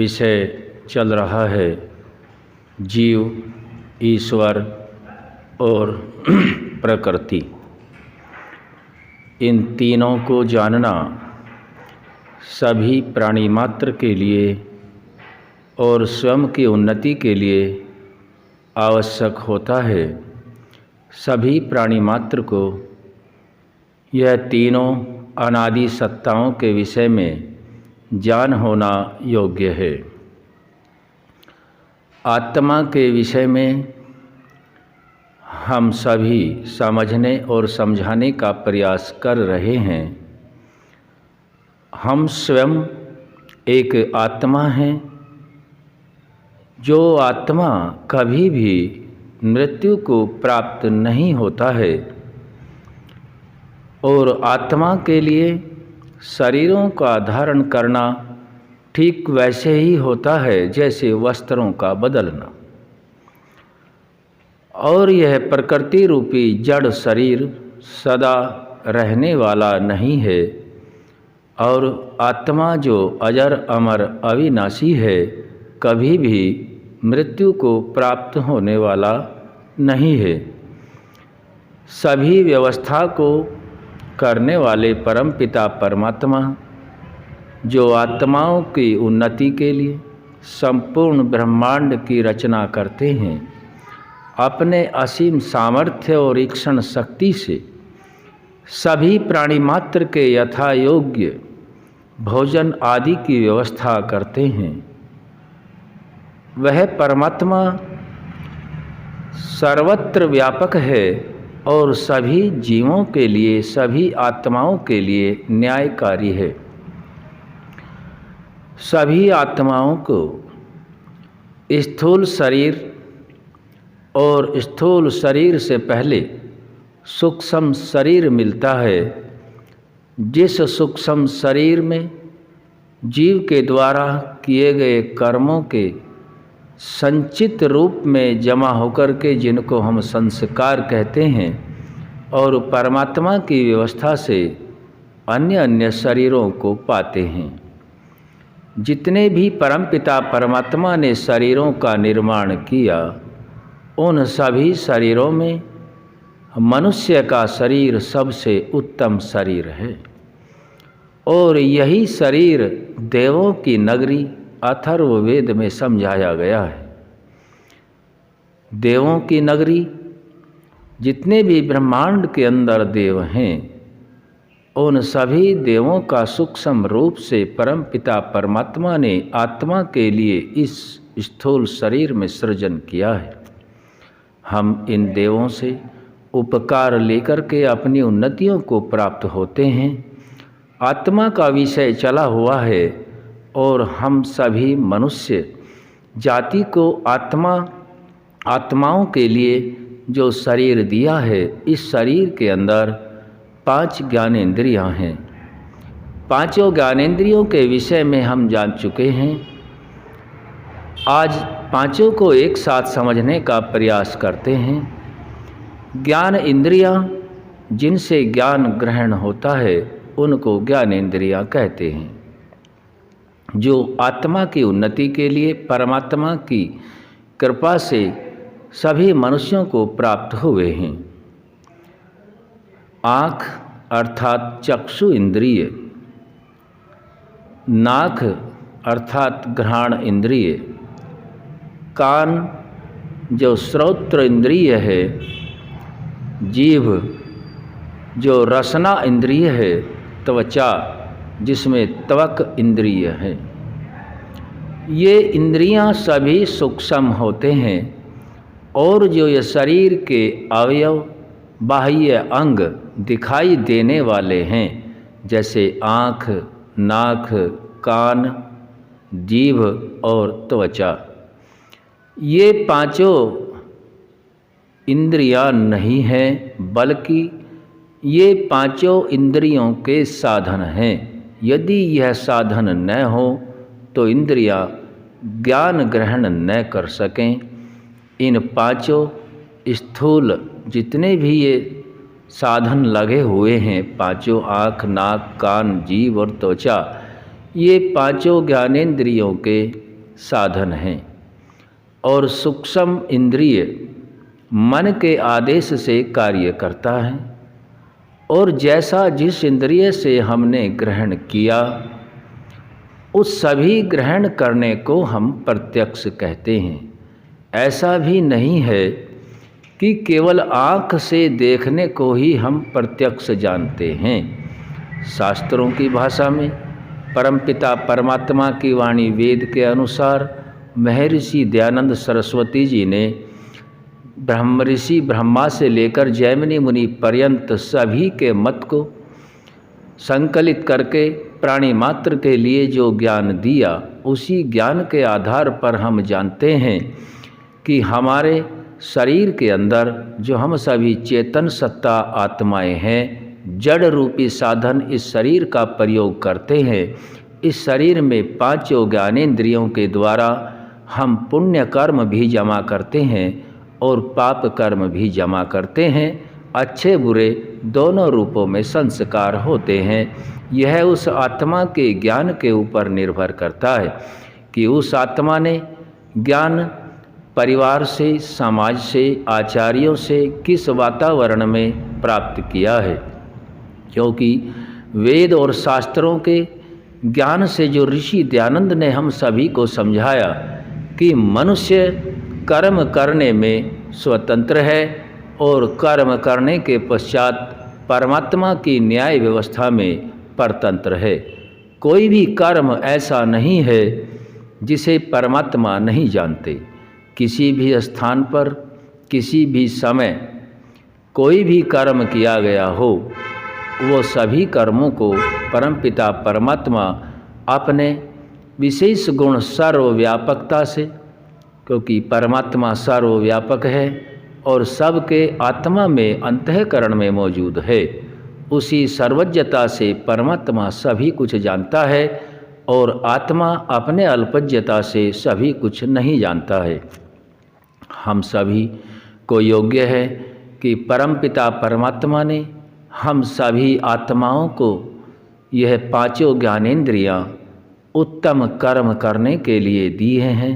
विषय चल रहा है जीव, ईश्वर और प्रकृति। इन तीनों को जानना सभी प्राणी मात्र के लिए और स्वयं की उन्नति के लिए आवश्यक होता है। सभी प्राणी मात्र को यह तीनों अनादि सत्ताओं के विषय में ज्ञान होना योग्य है। आत्मा के विषय में हम सभी समझने और समझाने का प्रयास कर रहे हैं। हम स्वयं एक आत्मा हैं। जो आत्मा कभी भी मृत्यु को प्राप्त नहीं होता है और आत्मा के लिए शरीरों का धारण करना ठीक वैसे ही होता है जैसे वस्त्रों का बदलना। और यह प्रकृति रूपी जड़ शरीर सदा रहने वाला नहीं है और आत्मा जो अजर अमर अविनाशी है कभी भी मृत्यु को प्राप्त होने वाला नहीं है। सभी व्यवस्था को करने वाले परमपिता परमात्मा जो आत्माओं की उन्नति के लिए संपूर्ण ब्रह्मांड की रचना करते हैं, अपने असीम सामर्थ्य और ईक्षण शक्ति से सभी प्राणी मात्र के यथा योग्य भोजन आदि की व्यवस्था करते हैं। वह परमात्मा सर्वत्र व्यापक है और सभी जीवों के लिए, सभी आत्माओं के लिए न्यायकारी है। सभी आत्माओं को स्थूल शरीर और स्थूल शरीर से पहले सूक्ष्म शरीर मिलता है। जिस सूक्ष्म शरीर में जीव के द्वारा किए गए कर्मों के संचित रूप में जमा होकर के जिनको हम संस्कार कहते हैं और परमात्मा की व्यवस्था से अन्य अन्य शरीरों को पाते हैं। जितने भी परमपिता परमात्मा ने शरीरों का निर्माण किया, उन सभी शरीरों में मनुष्य का शरीर सबसे उत्तम शरीर है और यही शरीर देवों की नगरी अथर्ववेद में समझाया गया है। देवों की नगरी, जितने भी ब्रह्मांड के अंदर देव हैं, उन सभी देवों का सूक्ष्म रूप से परमपिता परमात्मा ने आत्मा के लिए इस स्थूल शरीर में सृजन किया है। हम इन देवों से उपकार लेकर के अपनी उन्नतियों को प्राप्त होते हैं। आत्मा का विषय चला हुआ है और हम सभी मनुष्य जाति को आत्माओं के लिए जो शरीर दिया है, इस शरीर के अंदर 5 ज्ञानेंद्रियां हैं। पांचों ज्ञानेंद्रियों के विषय में हम जान चुके हैं। आज पांचों को एक साथ समझने का प्रयास करते हैं। ज्ञान इंद्रियां, जिनसे ज्ञान ग्रहण होता है, उनको ज्ञानेंद्रियां कहते हैं। जो आत्मा की उन्नति के लिए परमात्मा की कृपा से सभी मनुष्यों को प्राप्त हुए हैं। आँख अर्थात चक्षु इंद्रिय, नाक अर्थात घ्राण इंद्रिय, कान जो श्रोत्र इंद्रिय है, जीभ जो रसना इंद्रिय है, त्वचा जिसमें त्वक इंद्रिय है। ये इंद्रियां सभी सूक्ष्म होते हैं और जो ये शरीर के अवयव बाह्य अंग दिखाई देने वाले हैं, जैसे आँख, नाक, कान, जीभ और त्वचा, ये पांचों इंद्रियां नहीं हैं, बल्कि ये पांचों इंद्रियों के साधन हैं। यदि यह साधन न हो तो इंद्रियां ज्ञान ग्रहण न कर सकें। इन पांचों स्थूल जितने भी ये साधन लगे हुए हैं, पांचों आँख, नाक, कान, जीभ और त्वचा, ये पांचों ज्ञानेंद्रियों के साधन हैं और सूक्ष्म इंद्रिय मन के आदेश से कार्य करता है और जैसा जिस इंद्रिय से हमने ग्रहण किया उस सभी ग्रहण करने को हम प्रत्यक्ष कहते हैं। ऐसा भी नहीं है कि केवल आँख से देखने को ही हम प्रत्यक्ष जानते हैं। शास्त्रों की भाषा में परमपिता परमात्मा की वाणी वेद के अनुसार महर्षि दयानंद सरस्वती जी ने ब्रह्म ऋषि ब्रह्मा से लेकर जैमिनी मुनि पर्यंत सभी के मत को संकलित करके प्राणी मात्र के लिए जो ज्ञान दिया, उसी ज्ञान के आधार पर हम जानते हैं कि हमारे शरीर के अंदर जो हम सभी चेतन सत्ता आत्माएं हैं, जड़ रूपी साधन इस शरीर का प्रयोग करते हैं। इस शरीर में पांचों ज्ञानेंद्रियों के द्वारा हम पुण्य कर्म भी जमा करते हैं और पाप कर्म भी जमा करते हैं। अच्छे बुरे दोनों रूपों में संस्कार होते हैं। यह उस आत्मा के ज्ञान के ऊपर निर्भर करता है कि उस आत्मा ने ज्ञान परिवार से, समाज से, आचार्यों से किस वातावरण में प्राप्त किया है। क्योंकि वेद और शास्त्रों के ज्ञान से जो ऋषि दयानंद ने हम सभी को समझाया कि मनुष्य कर्म करने में स्वतंत्र है और कर्म करने के पश्चात परमात्मा की न्याय व्यवस्था में परतंत्र है। कोई भी कर्म ऐसा नहीं है जिसे परमात्मा नहीं जानते। किसी भी स्थान पर, किसी भी समय कोई भी कर्म किया गया हो, वो सभी कर्मों को परमपिता परमात्मा अपने विशेष गुण सर्वव्यापकता से, क्योंकि परमात्मा सर्वव्यापक है और सबके आत्मा में अंतःकरण में मौजूद है, उसी सर्वज्ञता से परमात्मा सभी कुछ जानता है और आत्मा अपने अल्पज्ञता से सभी कुछ नहीं जानता है। हम सभी को योग्य है कि परमपिता परमात्मा ने हम सभी आत्माओं को यह पांचों ज्ञानेंद्रियाँ उत्तम कर्म करने के लिए दिए हैं।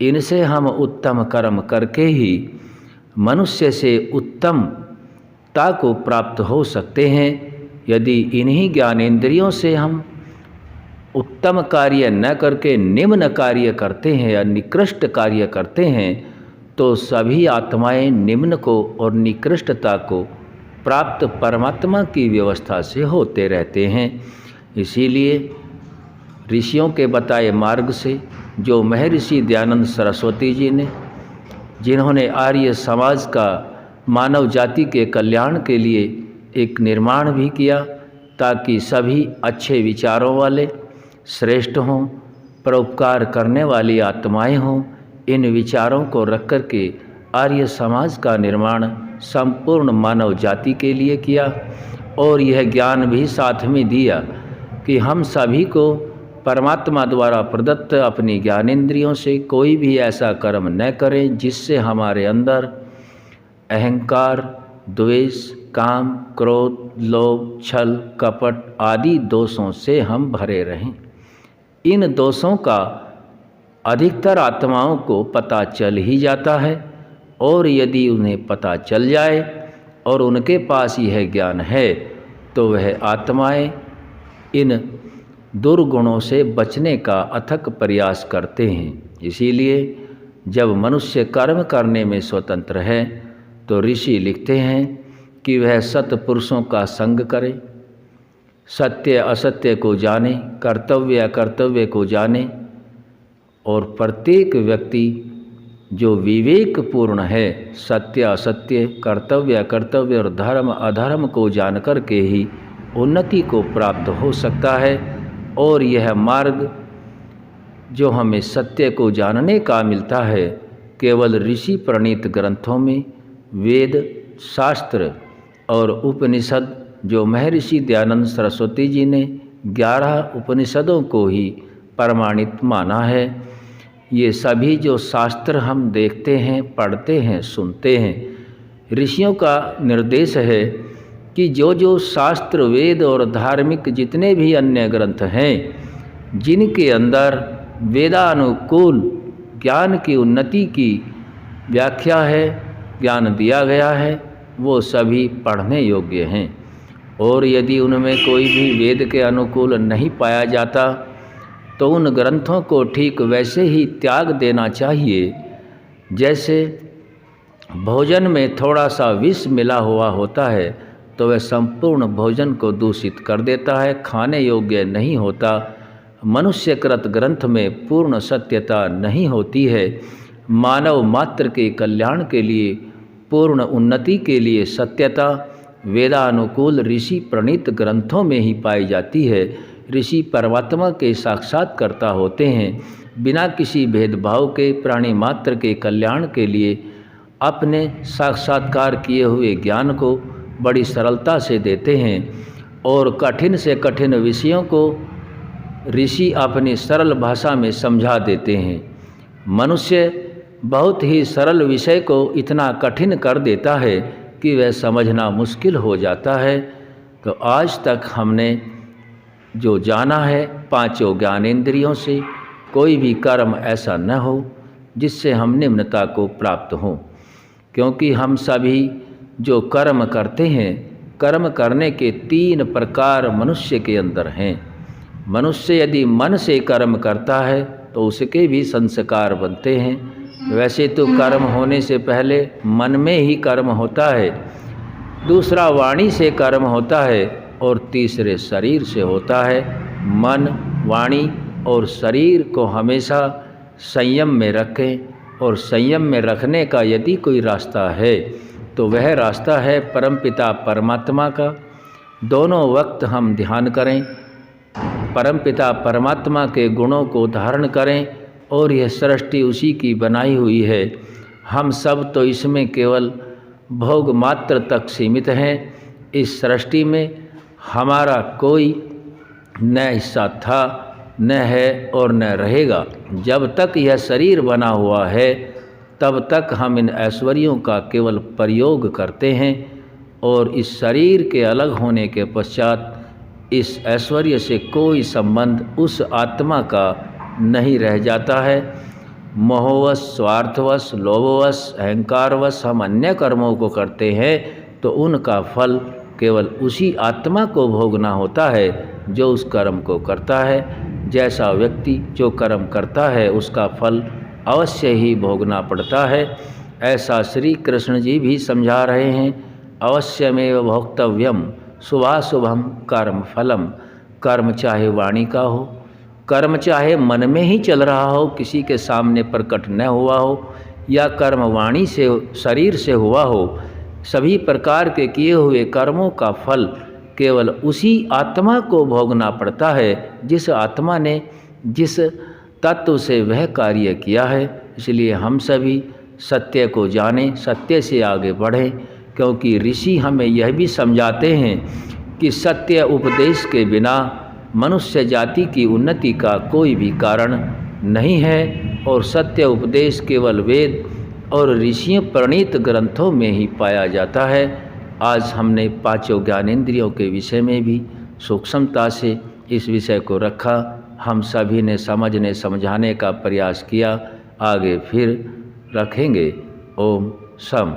इनसे हम उत्तम कर्म करके ही मनुष्य से उत्तमता को प्राप्त हो सकते हैं। यदि इन्हीं ज्ञानेंद्रियों से हम उत्तम कार्य न करके निम्न कार्य करते हैं या निकृष्ट कार्य करते हैं तो सभी आत्माएं निम्न को और निकृष्टता को प्राप्त परमात्मा की व्यवस्था से होते रहते हैं। इसीलिए ऋषियों के बताए मार्ग से जो महर्षि दयानंद सरस्वती जी ने, जिन्होंने आर्य समाज का मानव जाति के कल्याण के लिए एक निर्माण भी किया ताकि सभी अच्छे विचारों वाले श्रेष्ठ हों, परोपकार करने वाली आत्माएं हों, इन विचारों को रख कर के आर्य समाज का निर्माण संपूर्ण मानव जाति के लिए किया और यह ज्ञान भी साथ में दिया कि हम सभी को परमात्मा द्वारा प्रदत्त अपनी ज्ञानेंद्रियों से कोई भी ऐसा कर्म न करें जिससे हमारे अंदर अहंकार, द्वेष, काम, क्रोध, लोभ, छल, कपट आदि दोषों से हम भरे रहें। इन दोषों का अधिकतर आत्माओं को पता चल ही जाता है और यदि उन्हें पता चल जाए और उनके पास यह ज्ञान है तो वह आत्माएं इन दुर्गुणों से बचने का अथक प्रयास करते हैं। इसीलिए जब मनुष्य कर्म करने में स्वतंत्र है तो ऋषि लिखते हैं कि वह सत्पुरुषों का संग करे, सत्य असत्य को जाने, कर्तव्य अकर्तव्य को जाने और प्रत्येक व्यक्ति जो विवेकपूर्ण है सत्य असत्य, कर्तव्य अकर्तव्य और धर्म अधर्म को जानकर के ही उन्नति को प्राप्त हो सकता है। और यह मार्ग जो हमें सत्य को जानने का मिलता है केवल ऋषि प्रणीत ग्रंथों में, वेद, शास्त्र और उपनिषद जो महर्षि दयानंद सरस्वती जी ने 11 उपनिषदों को ही प्रमाणित माना है। ये सभी जो शास्त्र हम देखते हैं, पढ़ते हैं, सुनते हैं, ऋषियों का निर्देश है कि जो जो शास्त्र, वेद और धार्मिक जितने भी अन्य ग्रंथ हैं जिनके अंदर वेदानुकूल ज्ञान की उन्नति की व्याख्या है, ज्ञान दिया गया है, वो सभी पढ़ने योग्य हैं। और यदि उनमें कोई भी वेद के अनुकूल नहीं पाया जाता तो उन ग्रंथों को ठीक वैसे ही त्याग देना चाहिए जैसे भोजन में थोड़ा सा विष मिला हुआ होता है तो वह संपूर्ण भोजन को दूषित कर देता है, खाने योग्य नहीं होता। मनुष्यकृत ग्रंथ में पूर्ण सत्यता नहीं होती है। मानव मात्र के कल्याण के लिए, पूर्ण उन्नति के लिए सत्यता वेदानुकूल ऋषि प्रणीत ग्रंथों में ही पाई जाती है। ऋषि परमात्मा के साक्षात्कर्ता होते हैं, बिना किसी भेदभाव के प्राणी मात्र के कल्याण के लिए अपने साक्षात्कार किए हुए ज्ञान को बड़ी सरलता से देते हैं और कठिन से कठिन विषयों को ऋषि अपनी सरल भाषा में समझा देते हैं। मनुष्य बहुत ही सरल विषय को इतना कठिन कर देता है कि वह समझना मुश्किल हो जाता है। तो आज तक हमने जो जाना है, पांचों ज्ञानेंद्रियों से कोई भी कर्म ऐसा न हो जिससे हम निम्नता को प्राप्त हों, क्योंकि हम सभी जो कर्म करते हैं, कर्म करने के 3 प्रकार मनुष्य के अंदर हैं। मनुष्य यदि मन से कर्म करता है तो उसके भी संस्कार बनते हैं। वैसे तो कर्म होने से पहले मन में ही कर्म होता है, दूसरा वाणी से कर्म होता है और तीसरे शरीर से होता है। मन, वाणी और शरीर को हमेशा संयम में रखें और संयम में रखने का यदि कोई रास्ता है तो वह रास्ता है परमपिता परमात्मा का। दोनों वक्त हम ध्यान करें, परमपिता परमात्मा के गुणों को धारण करें और यह सृष्टि उसी की बनाई हुई है। हम सब तो इसमें केवल भोग मात्र तक सीमित हैं। इस सृष्टि में हमारा कोई न हिस्सा था, न है और न रहेगा। जब तक यह शरीर बना हुआ है तब तक हम इन ऐश्वर्यों का केवल प्रयोग करते हैं और इस शरीर के अलग होने के पश्चात इस ऐश्वर्य से कोई संबंध उस आत्मा का नहीं रह जाता है। मोहवश, स्वार्थवश, लोभवश, अहंकारवश हम अन्य कर्मों को करते हैं तो उनका फल केवल उसी आत्मा को भोगना होता है जो उस कर्म को करता है। जैसा व्यक्ति जो कर्म करता है उसका फल अवश्य ही भोगना पड़ता है। ऐसा श्री कृष्ण जी भी समझा रहे हैं, अवश्यमेव भोक्तव्यम शुभाशुभम कर्म फलम। कर्म चाहे वाणी का हो, कर्म चाहे मन में ही चल रहा हो, किसी के सामने प्रकट न हुआ हो, या कर्म वाणी से शरीर से हुआ हो, सभी प्रकार के किए हुए कर्मों का फल केवल उसी आत्मा को भोगना पड़ता है जिस आत्मा ने जिस तत्व से वह कार्य किया है। इसलिए हम सभी सत्य को जानें, सत्य से आगे बढ़ें, क्योंकि ऋषि हमें यह भी समझाते हैं कि सत्य उपदेश के बिना मनुष्य जाति की उन्नति का कोई भी कारण नहीं है और सत्य उपदेश केवल वेद और ऋषियों प्रणीत ग्रंथों में ही पाया जाता है। आज हमने पांचों ज्ञानेंद्रियों के विषय में भी सूक्ष्मता से इस विषय को रखा। हम सभी ने समझने समझाने का प्रयास किया, आगे फिर रखेंगे। ओम सम।